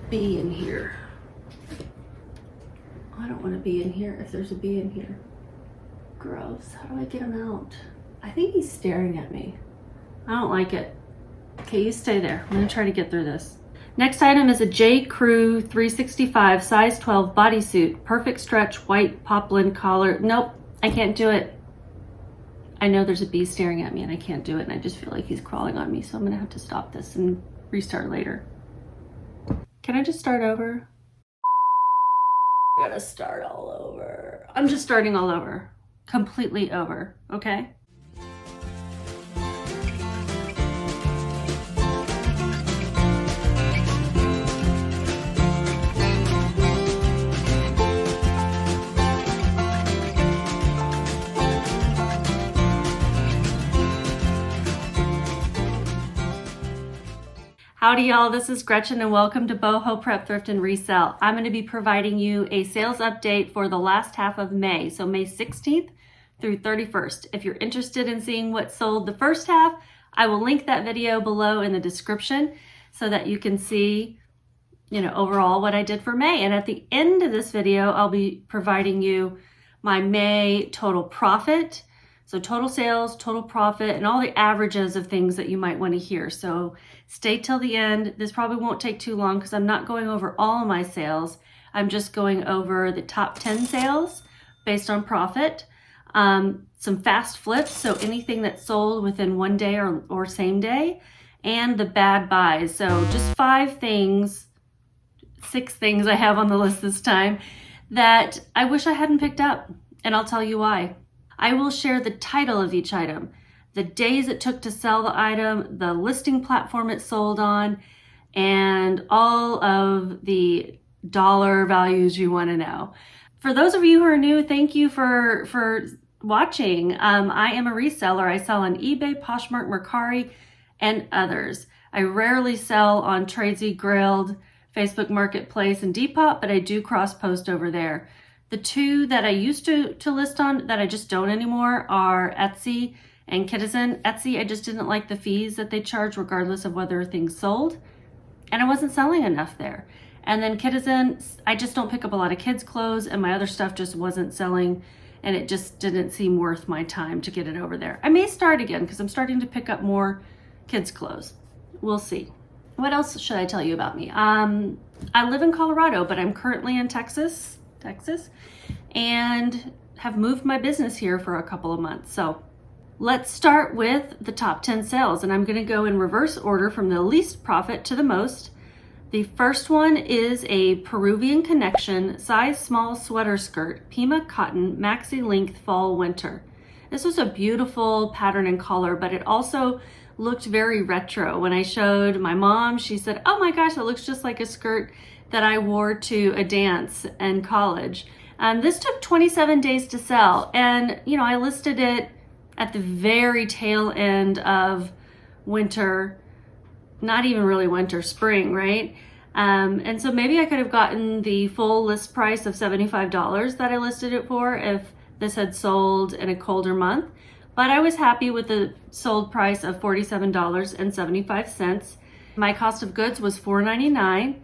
bee in here. I don't want to be in here if there's a bee in here. Gross. How do I get him out? I think he's staring at me. I don't like it. Okay, you stay there. I'm gonna try to get through this. Next item is a J. Crew 365 size 12 bodysuit. Perfect stretch, white poplin collar. Nope, I can't do it. I know there's a bee staring at me and I can't do it, and I just feel like he's crawling on me, so I'm gonna have to stop this and restart later. Can I just start over? I gotta start all over. I'm just starting all over. Completely over, okay? Howdy y'all, this is Gretchen and welcome to Boho Prep Thrift and Resell. I'm going to be providing you a sales update for the last half of May, so May 16th through 31st. If you're interested in seeing what sold the first half, I will link that video below in the description so that you can see, overall what I did for May. And at the end of this video, I'll be providing you my May total profit. So total sales, total profit, and all the averages of things that you might want to hear. So stay till the end. This probably won't take too long because I'm not going over all of my sales. I'm just going over the top 10 sales based on profit, some fast flips, so anything that sold within one day or same day, and the bad buys. So just 6 things I have on the list this time that I wish I hadn't picked up, and I'll tell you why. I will share the title of each item, the days it took to sell the item, the listing platform it sold on, and all of the dollar values you want to know. For those of you who are new, thank you for watching. I am a reseller. I sell on eBay, Poshmark, Mercari, and others. I rarely sell on Tradesy, Grilled, Facebook Marketplace, and Depop, but I do cross-post over there. The two that I used to list on that I just don't anymore are Etsy and Kidizen. Etsy, I just didn't like the fees that they charge regardless of whether things sold, and I wasn't selling enough there. And then Kidizen, I just don't pick up a lot of kids' clothes, and my other stuff just wasn't selling, and it just didn't seem worth my time to get it over there. I may start again because I'm starting to pick up more kids' clothes. We'll see. What else should I tell you about me? I live in Colorado, but I'm currently in Texas, and have moved my business here for a couple of months. So let's start with the top 10 sales, and I'm going to go in reverse order from the least profit to the most. The first one is a Peruvian Connection size small sweater skirt, Pima cotton, maxi length fall winter. This was a beautiful pattern and color, but it also looked very retro. When I showed my mom, she said, "Oh my gosh, that looks just like a skirt that I wore to a dance in college." This took 27 days to sell, and I listed it at the very tail end of winter, not even really winter, spring, right? And so maybe I could have gotten the full list price of $75 that I listed it for if this had sold in a colder month, but I was happy with the sold price of $47.75. My cost of goods was $4.99.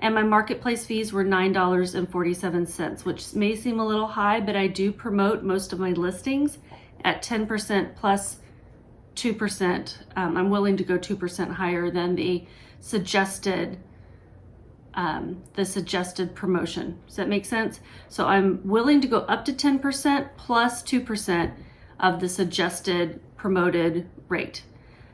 And my marketplace fees were $9.47, which may seem a little high, but I do promote most of my listings at 10% plus 2%. I'm willing to go 2% higher than the suggested promotion. Does that make sense? So I'm willing to go up to 10% plus 2% of the suggested promoted rate.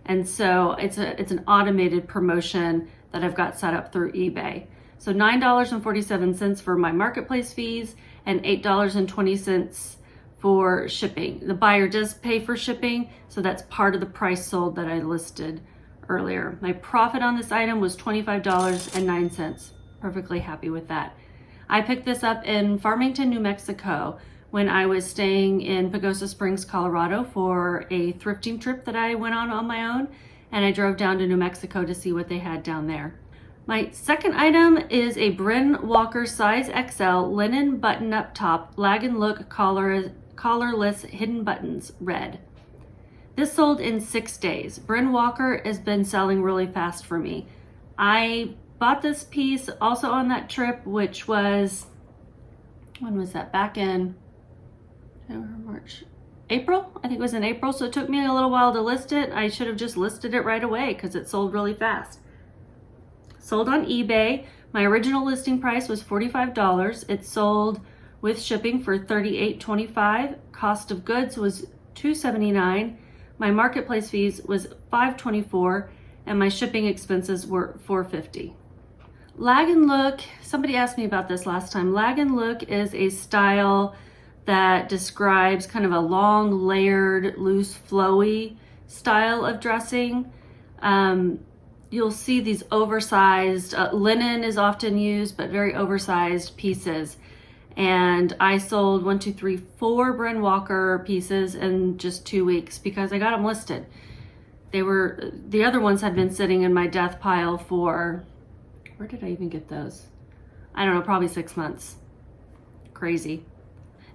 And so it's an automated promotion that I've got set up through eBay. So $9.47 for my marketplace fees and $8.20 for shipping. The buyer does pay for shipping, so that's part of the price sold that I listed earlier. My profit on this item was $25.09. Perfectly happy with that. I picked this up in Farmington, New Mexico when I was staying in Pagosa Springs, Colorado for a thrifting trip that I went on my own, and I drove down to New Mexico to see what they had down there. My second item is a Bryn Walker size XL linen button-up top, lag and look collarless hidden buttons, red. This sold in 6 days. Bryn Walker has been selling really fast for me. I bought this piece also on that trip, which was, when was that? Back in March, April? I think it was in April. So it took me a little while to list it. I should have just listed it right away because it sold really fast. Sold on eBay. My original listing price was $45. It sold with shipping for $38.25. Cost of goods was $279. My marketplace fees was $524, and my shipping expenses were $450. Lag and look, somebody asked me about this last time. Lag and look is a style that describes kind of a long, layered, loose, flowy style of dressing. You'll see these oversized, linen is often used, but very oversized pieces. And I sold 4 Bryn Walker pieces in just 2 weeks because I got them listed. The other ones had been sitting in my death pile for, where did I even get those? I don't know, probably 6 months. Crazy.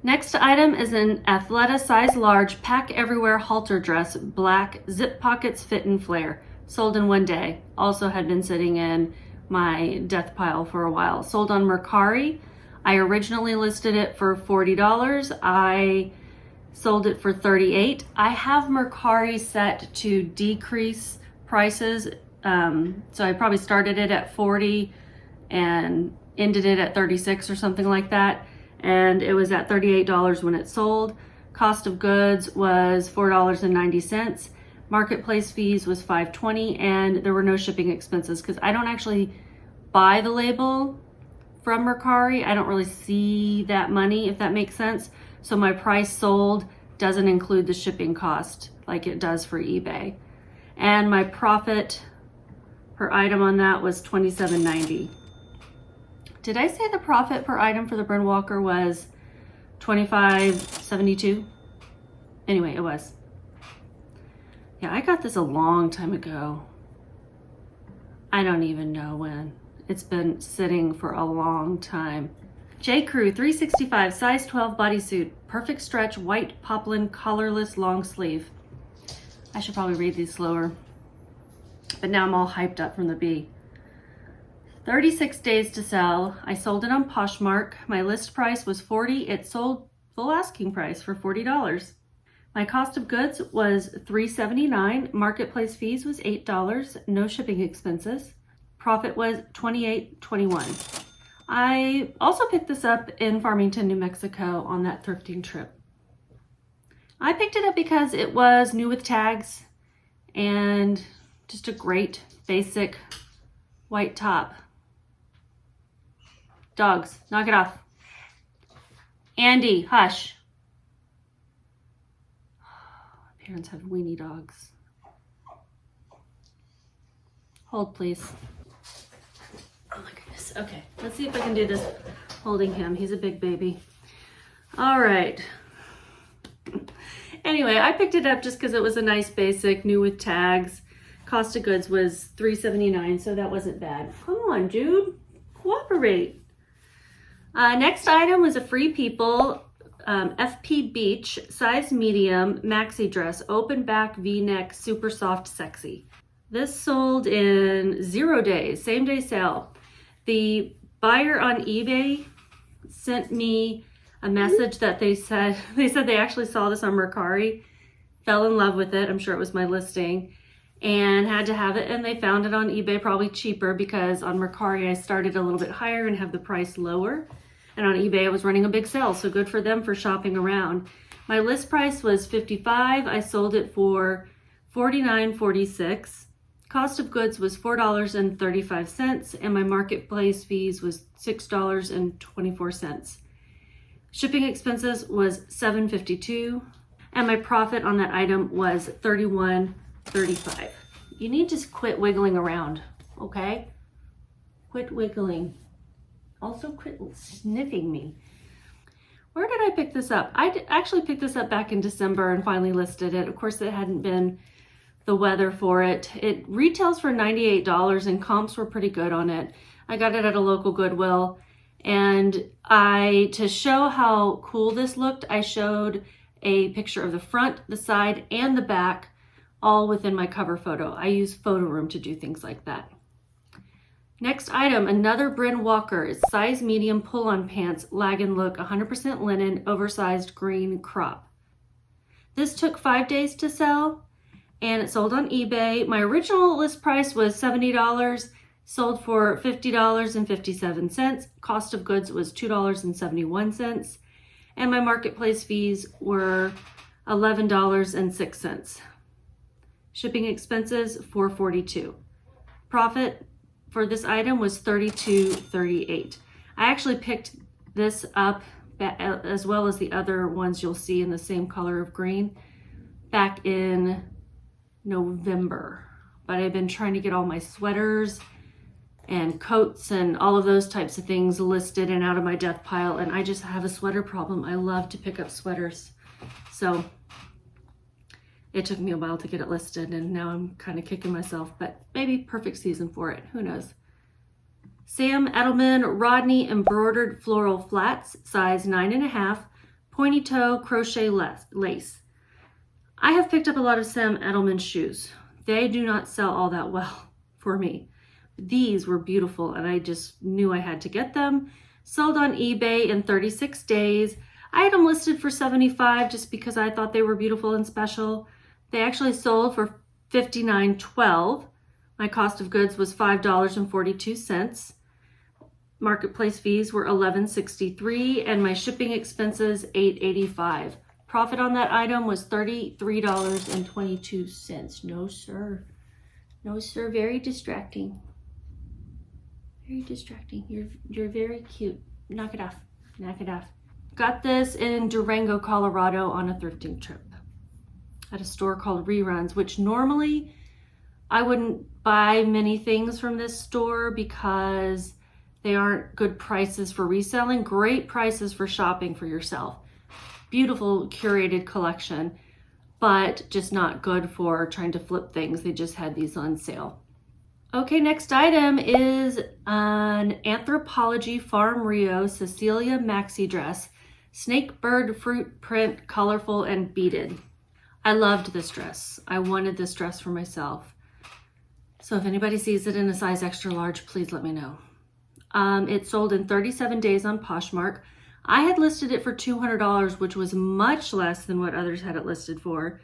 Next item is an Athleta size large, pack everywhere halter dress, black, zip pockets, fit and flare. Sold in 1 day. Also had been sitting in my death pile for a while. Sold on Mercari. I originally listed it for $40. I sold it for $38. I have Mercari set to decrease prices. So I probably started it at $40 and ended it at $36 or something like that. And it was at $38 when it sold. Cost of goods was $4.90. Marketplace fees was $5.20, and there were no shipping expenses because I don't actually buy the label from Mercari. I don't really see that money, if that makes sense. So my price sold doesn't include the shipping cost like it does for eBay. And my profit per item on that was $27.90. Did I say the profit per item for the Bryn Walker was $25.72? Anyway, it was. Yeah, I got this a long time ago. I don't even know when. It's been sitting for a long time. J. Crew 365 size 12 bodysuit, perfect stretch, white poplin, collarless, long sleeve. I should probably read these slower, but now I'm all hyped up from the B. 36 days to sell. I sold it on Poshmark. My list price was $40. It sold full asking price for $40. My cost of goods was $3.79. Marketplace fees was $8. No shipping expenses. Profit was $28.21. I also picked this up in Farmington, New Mexico on that thrifting trip. I picked it up because it was new with tags and just a great basic white top. Dogs, knock it off. Andy, hush. My parents have weenie dogs. Hold, please. Oh my goodness. Okay, let's see if I can do this holding him. He's a big baby. All right. Anyway, I picked it up just because it was a nice basic, new with tags. Cost of goods was $3.79, so that wasn't bad. Come on, dude. Cooperate. Next item was a Free People FP Beach, size medium, maxi dress, open back, V-neck, super soft, sexy. This sold in 0 days, same day sale. The buyer on eBay sent me a message that they said they actually saw this on Mercari, fell in love with it. I'm sure it was my listing, and had to have it, and they found it on eBay probably cheaper because on Mercari I started a little bit higher and have the price lower. And on eBay, I was running a big sale, so good for them for shopping around. My list price was $55. I sold it for $49.46. Cost of goods was $4.35, and my marketplace fees was $6.24. Shipping expenses was $7.52, and my profit on that item was $31.35. You need to quit wiggling around, okay? Quit wiggling. Also quit sniffing me. Where did I pick this up? I actually picked this up back in December and finally listed it. Of course, it hadn't been the weather for it. It retails for $98 and comps were pretty good on it. I got it at a local Goodwill, and to show how cool this looked, I showed a picture of the front, the side, and the back all within my cover photo. I use Photo Room to do things like that. Next item, another Bryn Walker. It's size medium pull-on pants, lag and look, 100% linen, oversized green crop. This took 5 days to sell and it sold on eBay. My original list price was $70, sold for $50.57. Cost of goods was $2.71. And my marketplace fees were $11.06. Shipping expenses, $4.42. Profit for this item was $32.38. I actually picked this up as well as the other ones you'll see in the same color of green back in November. But I've been trying to get all my sweaters and coats and all of those types of things listed and out of my death pile, and I just have a sweater problem. I love to pick up sweaters. So it took me a while to get it listed, and now I'm kind of kicking myself, but maybe perfect season for it. Who knows? Sam Edelman Rodney embroidered floral flats, size 9.5, pointy toe crochet lace. I have picked up a lot of Sam Edelman shoes. They do not sell all that well for me. These were beautiful, and I just knew I had to get them. Sold on eBay in 36 days. I had them listed for $75 just because I thought they were beautiful and special. They actually sold for $59.12. My cost of goods was $5.42. Marketplace fees were $11.63, and my shipping expenses $8.85. Profit on that item was $33.22. No, sir. No, sir. Very distracting. Very distracting. You're very cute. Knock it off. Knock it off. Got this in Durango, Colorado on a thrifting trip at a store called Reruns, which normally I wouldn't buy many things from this store because they aren't good prices for reselling. Great prices for shopping for yourself. Beautiful curated collection, but just not good for trying to flip things. They just had these on sale. Okay, next item is an Anthropologie Farm Rio Cecilia maxi dress. Snake bird fruit print, colorful and beaded. I loved this dress. I wanted this dress for myself. So if anybody sees it in a size extra large, please let me know. It sold in 37 days on Poshmark. I had listed it for $200, which was much less than what others had it listed for.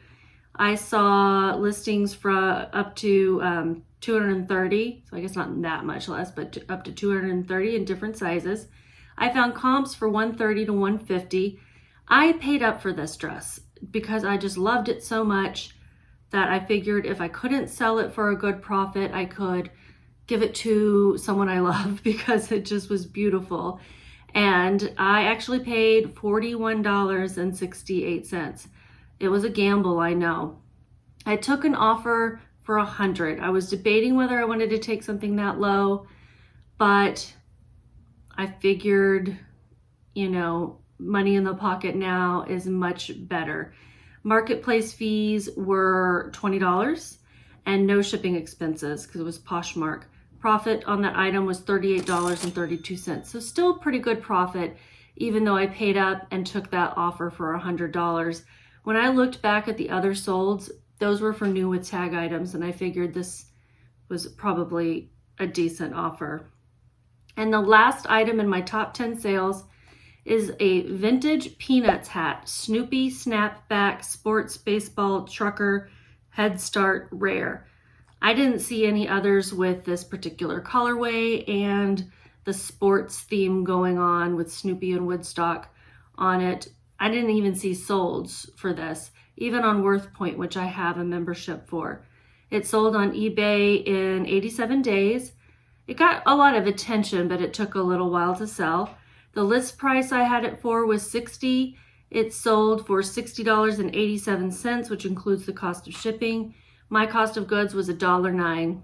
I saw listings for up to 230, so I guess not that much less, but up to 230 in different sizes. I found comps for 130 to 150. I paid up for this dress because I just loved it so much that I figured if I couldn't sell it for a good profit, I could give it to someone I love because it just was beautiful. And I actually paid $41.68. It was a gamble, I know. I took an offer for $100. I was debating whether I wanted to take something that low, but I figured, money in the pocket now is much better. Marketplace fees were $20 and no shipping expenses because it was Poshmark. Profit on that item was $38.32. So still pretty good profit, even though I paid up and took that offer for $100. When I looked back at the other solds, those were for new with tag items, and I figured this was probably a decent offer. And the last item in my top 10 sales is a vintage Peanuts hat, Snoopy snapback sports baseball trucker head start rare. I didn't see any others with this particular colorway and the sports theme going on with Snoopy and Woodstock on it. I didn't even see solds for this, even on WorthPoint, which I have a membership for. It sold on eBay in 87 days. It got a lot of attention, but it took a little while to sell. The list price I had it for was $60. It sold for $60.87, which includes the cost of shipping. My cost of goods was $1.09.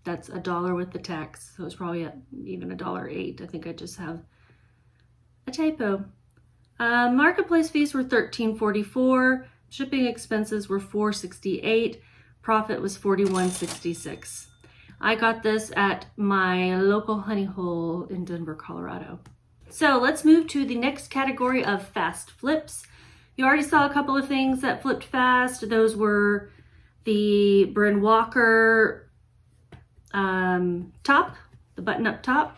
That's $1 with the tax, so it's probably even $1.08. I think I just have a typo. Marketplace fees were $13.44. Shipping expenses were $4.68. Profit was $41.66. I got this at my local honey hole in Denver, Colorado. So let's move to the next category of fast flips. You already saw a couple of things that flipped fast. Those were the Bryn Walker top the button-up top,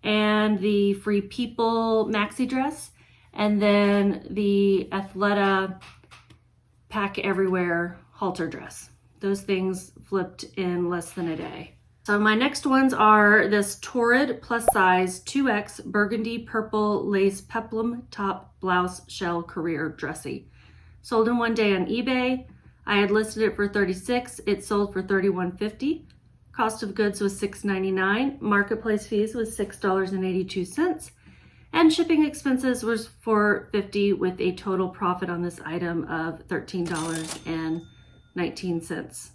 and the Free People maxi dress, and then the Athleta Pack Everywhere halter dress. Those things flipped in less than a day. So my next ones are this Torrid plus size 2X burgundy purple lace peplum top blouse shell career dressy. Sold in one day on eBay. I had listed it for $36. It sold for $31.50. Cost of goods was $6.99. Marketplace fees was $6.82. And shipping expenses was $4.50 with a total profit on this item of $13.19.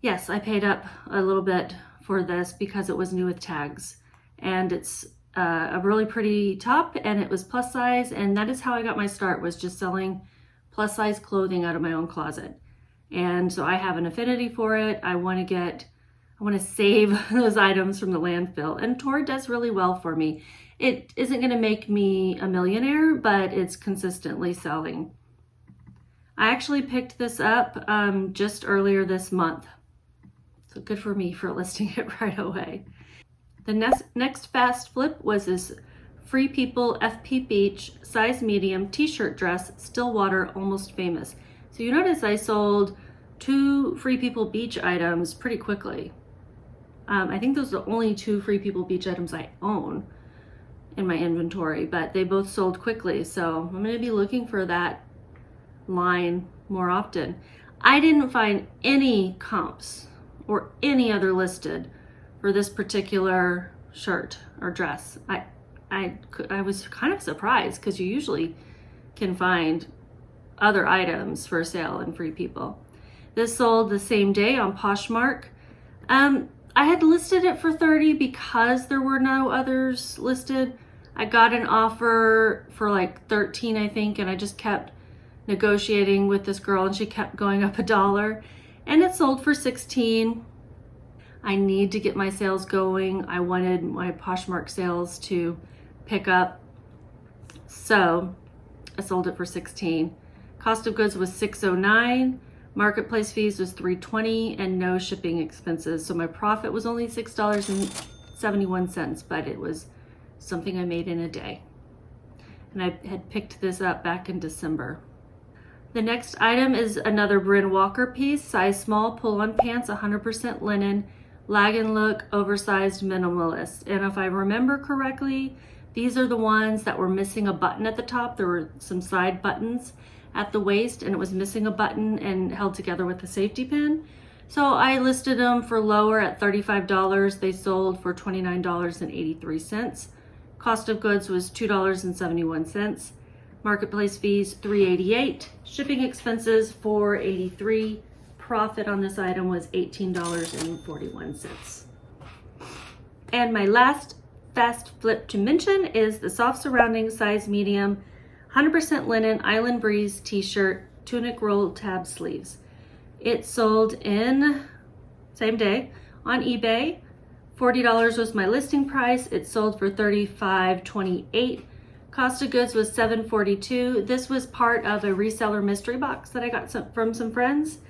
Yes, I paid up a little bit for this because it was new with tags. And it's a really pretty top, and it was plus size, and that is how I got my start, was just selling plus size clothing out of my own closet. And so I have an affinity for it. I want to save those items from the landfill, and Torrid does really well for me. It isn't going to make me a millionaire, but it's consistently selling. I actually picked this up just earlier this month. So good for me for listing it right away. The next fast flip was this Free People FP Beach size medium t-shirt dress, Stillwater Almost Famous. So you notice I sold 2 Free People Beach items pretty quickly. I think those are the only 2 Free People Beach items I own in my inventory, but they both sold quickly. So I'm going to be looking for that line more often. I didn't find any comps or any other listed for this particular shirt or dress. I was kind of surprised because you usually can find other items for sale in Free People. This sold the same day on Poshmark. I had listed it for $30 because there were no others listed. I got an offer for like $13, I think, and I just kept negotiating with this girl, and she kept going up $1, and it sold for $16. I need to get my sales going. I wanted my Poshmark sales to pick up, so I sold it for $16. Cost of goods was $6.09. Marketplace fees was $3.20 and no shipping expenses. So my profit was only $6.71, but it was something I made in a day. And I had picked this up back in December. The next item is another Bryn Walker piece, size small, pull-on pants, 100% linen, lag and look, oversized minimalist. And if I remember correctly, these are the ones that were missing a button at the top. There were some side buttons at the waist, and it was missing a button and held together with a safety pin. So I listed them for lower at $35. They sold for $29.83. Cost of goods was $2.71. Marketplace fees $3.88. Shipping expenses $4.83. Profit on this item was $18.41. And my last fast flip to mention is the soft surrounding size medium 100% linen Island Breeze t-shirt, tunic roll tab sleeves. It sold in same day on eBay. $40 was my listing price. It sold for $35.28. Cost of goods was $7.42. This was part of a reseller mystery box that I got from some friends.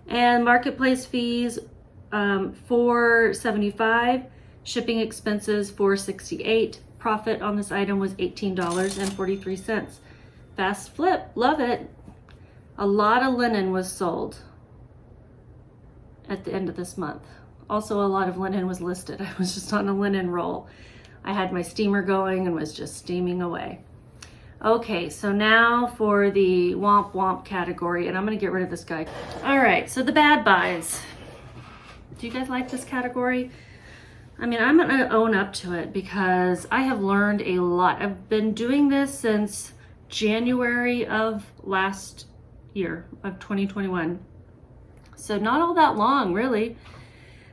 And marketplace fees $4.75. Shipping expenses $4.68. Profit on this item was $18.43. Fast flip, love it. A lot of linen was sold at the end of this month. Also, a lot of linen was listed. I was just on a linen roll. I had my steamer going and was just steaming away. Okay, so now for the womp womp category, and I'm gonna get rid of this guy. All right, so the bad buys. Do you guys like this category? I mean, I'm gonna own up to it because I have learned a lot. I've been doing this since January of last year, of 2021. So not all that long, really.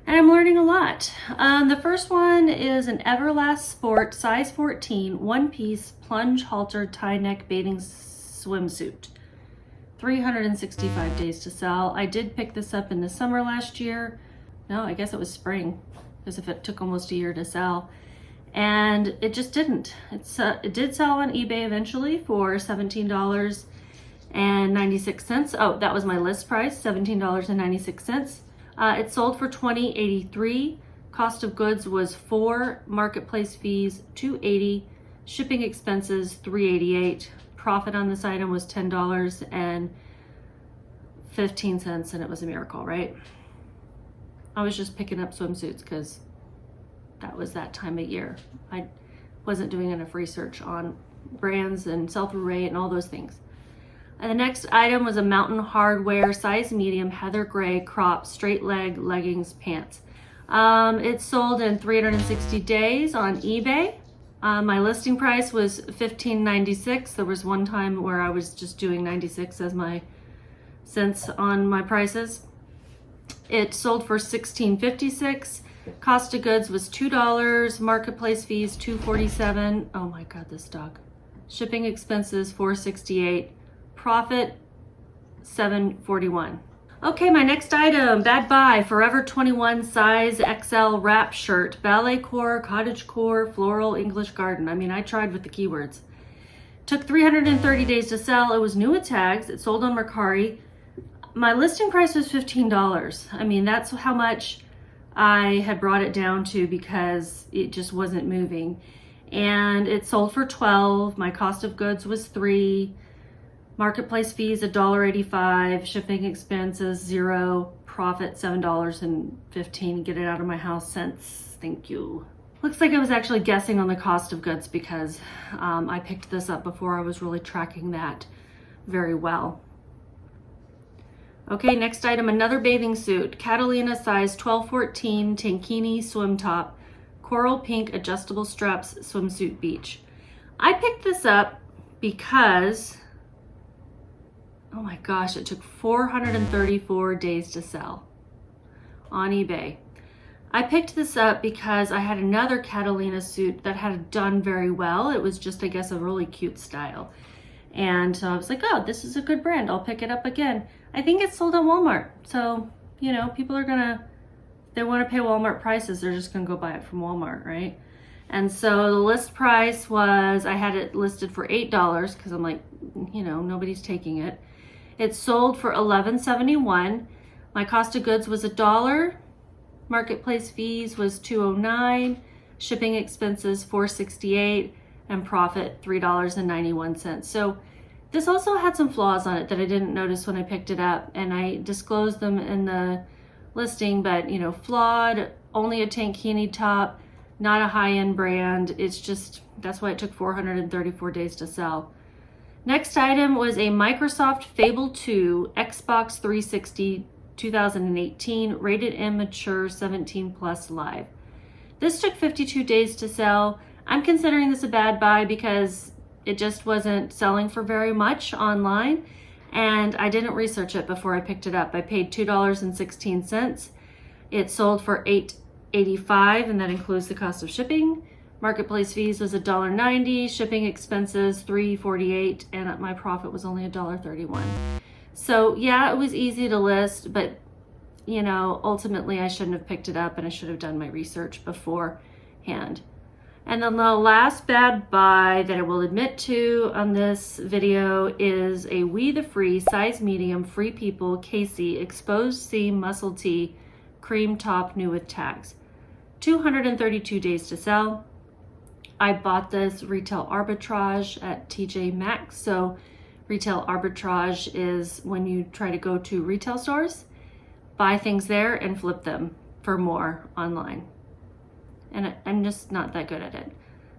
And I'm learning a lot. The first one is an Everlast Sport size 14 one-piece plunge halter tie neck bathing swimsuit. 365 days to sell. I did pick this up in the summer last year. No, I guess it was spring, as if it took almost a year to sell. And it just didn't. It did sell on eBay eventually for $17.96. Oh, that was my list price, $17.96. It sold for $20.83. Cost of goods was $4, marketplace fees $2.80, shipping expenses $3.88. Profit on this item was $10.15, and it was a miracle, right? I was just picking up swimsuits because that was that time of year. I wasn't doing enough research on brands and sell-through rate and all those things. And the next item was a Mountain Hardwear size medium heather gray crop straight leg leggings pants. It sold in 360 days on eBay. My listing price was $15.96. There was one time where I was just doing 96 as my cents on my prices. It sold for $16.56. Cost of goods was $2. Marketplace fees $2.47. Oh my God, this dog. Shipping expenses $4.68. Profit $7.41. Okay, my next item, bad buy, Forever 21 size XL wrap shirt, ballet core, cottage core, floral, English garden. I mean, I tried with the keywords. Took 330 days to sell. It was new with tags. It sold on Mercari. My listing price was $15. I mean, that's how much I had brought it down to because it just wasn't moving. And it sold for $12. My cost of goods was $3. Marketplace fees $1.85, shipping expenses $0, profit $7.15. Get it out of my house cents. Thank you. Looks like I was actually guessing on the cost of goods because I picked this up before I was really tracking that very well. Okay, next item, another bathing suit, Catalina size 12-14 tankini swim top, coral pink adjustable straps swimsuit beach. I picked this up because, oh my gosh, it took 434 days to sell on eBay. I picked this up because I had another Catalina suit that had done very well. It was just, I guess, a really cute style. And so I was like, oh, this is a good brand. I'll pick it up again. I think it's sold on Walmart. So, you know, people are gonna, they wanna pay Walmart prices. They're just gonna go buy it from Walmart, right? And so the list price was, I had it listed for $8 because I'm like, you know, nobody's taking it. It sold for $11.71. My cost of goods was $1. Marketplace fees was $2.09. Shipping expenses $4.68, and profit $3.91. So this also had some flaws on it that I didn't notice when I picked it up, and I disclosed them in the listing, but you know, flawed, only a tankini top, not a high-end brand. It's just, that's why it took 434 days to sell. Next item was a Microsoft Fable 2 Xbox 360 2018, rated M mature 17 plus live. This took 52 days to sell. I'm considering this a bad buy because it just wasn't selling for very much online, and I didn't research it before I picked it up. I paid $2.16. It sold for $8.85, and that includes the cost of shipping. Marketplace fees was $1.90, shipping expenses $3.48, and my profit was only $1.31. So yeah, it was easy to list, but you know, ultimately I shouldn't have picked it up, and I should have done my research beforehand. And then the last bad buy that I will admit to on this video is a We The Free size medium Free People Casey exposed seam muscle tee cream top new with tags. 232 days to sell. I bought this retail arbitrage at TJ Maxx. So retail arbitrage is when you try to go to retail stores, buy things there and flip them for more online. And I'm just not that good at it.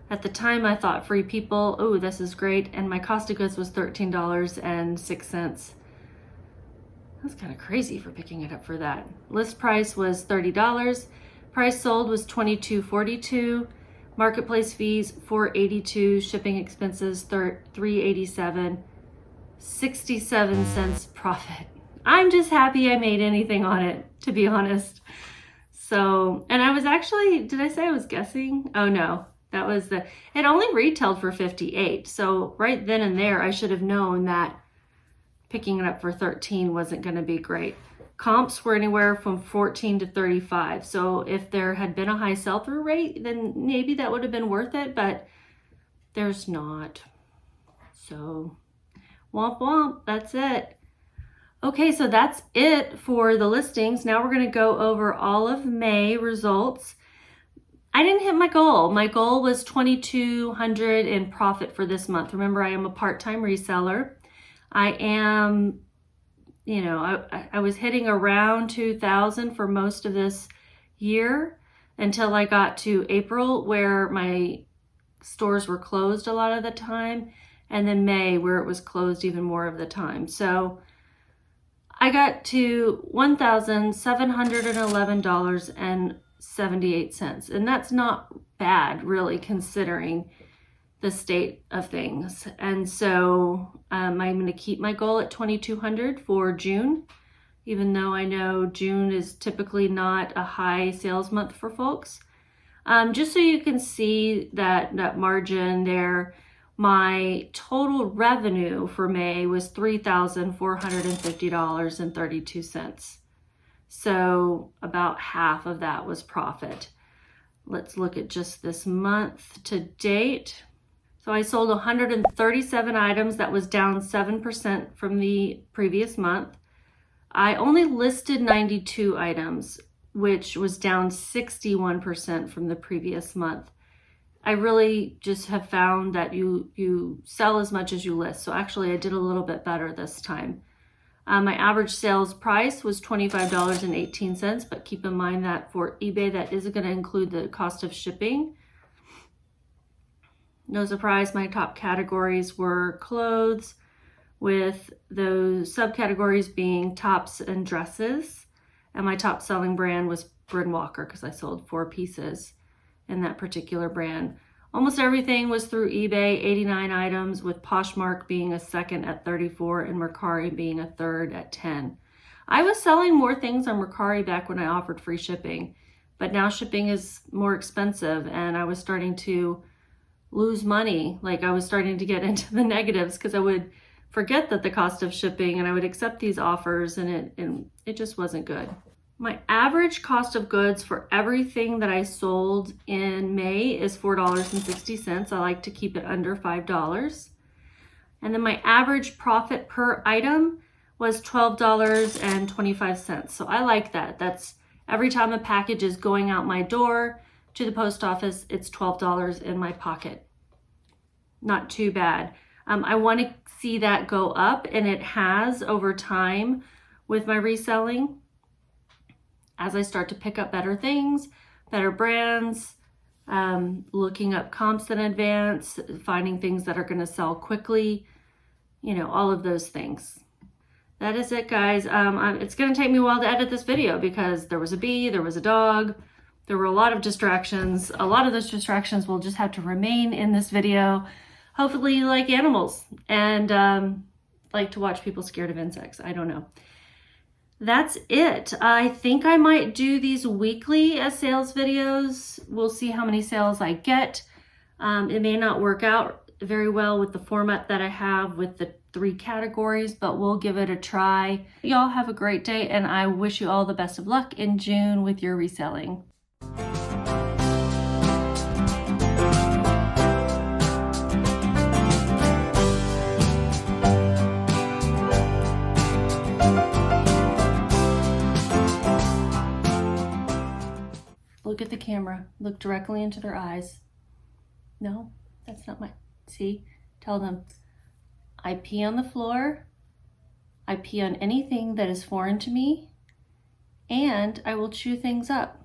At the time I thought Free People, oh, this is great. And my cost of goods was $13.06. That's kind of crazy for picking it up for that. List price was $30. Price sold was $22.42. Marketplace fees $4.82. Shipping expenses $3.87. 67 cents profit. I'm just happy I made anything on it, to be honest. So, and I was actually, did I say I was guessing? Oh no, that was it only retailed for 58. So right then and there, I should have known that picking it up for 13 wasn't going to be great. Comps were anywhere from 14 to 35. So if there had been a high sell-through rate, then maybe that would have been worth it, but there's not. So womp womp, that's it. Okay, so that's it for the listings. Now we're going to go over all of May results. I didn't hit my goal. My goal was $2,200 in profit for this month. Remember, I am a part-time reseller. I am, I was hitting around 2,000 for most of this year until I got to April, where my stores were closed a lot of the time, and then May, where it was closed even more of the time. So I got to $1,711.78, and that's not bad, really, considering the state of things. And so I'm going to keep my goal at $2,200 for June, even though I know June is typically not a high sales month for folks. Just so you can see that margin there, my total revenue for May was $3,450.32. So about half of that was profit. Let's look at just this month to date. So I sold 137 items. That was down 7% from the previous month. I only listed 92 items, which was down 61% from the previous month. I really just have found that you sell as much as you list. So actually I did a little bit better this time. My average sales price was $25.18, but keep in mind that for eBay, that is going to include the cost of shipping. No surprise, my top categories were clothes, with those subcategories being tops and dresses. And my top selling brand was Walker, because I sold 4 pieces in that particular brand. Almost everything was through eBay, 89 items, with Poshmark being a second at 34 and Mercari being a third at 10. I was selling more things on Mercari back when I offered free shipping, but now shipping is more expensive and I was starting to lose money. Like I was starting to get into the negatives because I would forget that the cost of shipping and I would accept these offers and it just wasn't good. My average cost of goods for everything that I sold in May is $4.60. I like to keep it under $5. And then my average profit per item was $12.25. So I like that. That's every time a package is going out my door to the post office, it's $12 in my pocket. Not too bad. I want to see that go up, and it has over time with my reselling. As I start to pick up better things, better brands, looking up comps in advance, finding things that are going to sell quickly, all of those things. That is it, guys. It's going to take me a while to edit this video because there was a bee, there was a dog, there were a lot of distractions. A lot of those distractions will just have to remain in this video. Hopefully you like animals and like to watch people scared of insects. I don't know. That's it. I think I might do these weekly as sales videos. We'll see how many sales I get. It may not work out very well with the format that I have with the 3 categories, but we'll give it a try. Y'all have a great day, and I wish you all the best of luck in June with your reselling. Look at the camera. Look directly into their eyes. No, that's not my... See? Tell them. I pee on the floor. I pee on anything that is foreign to me. And I will chew things up.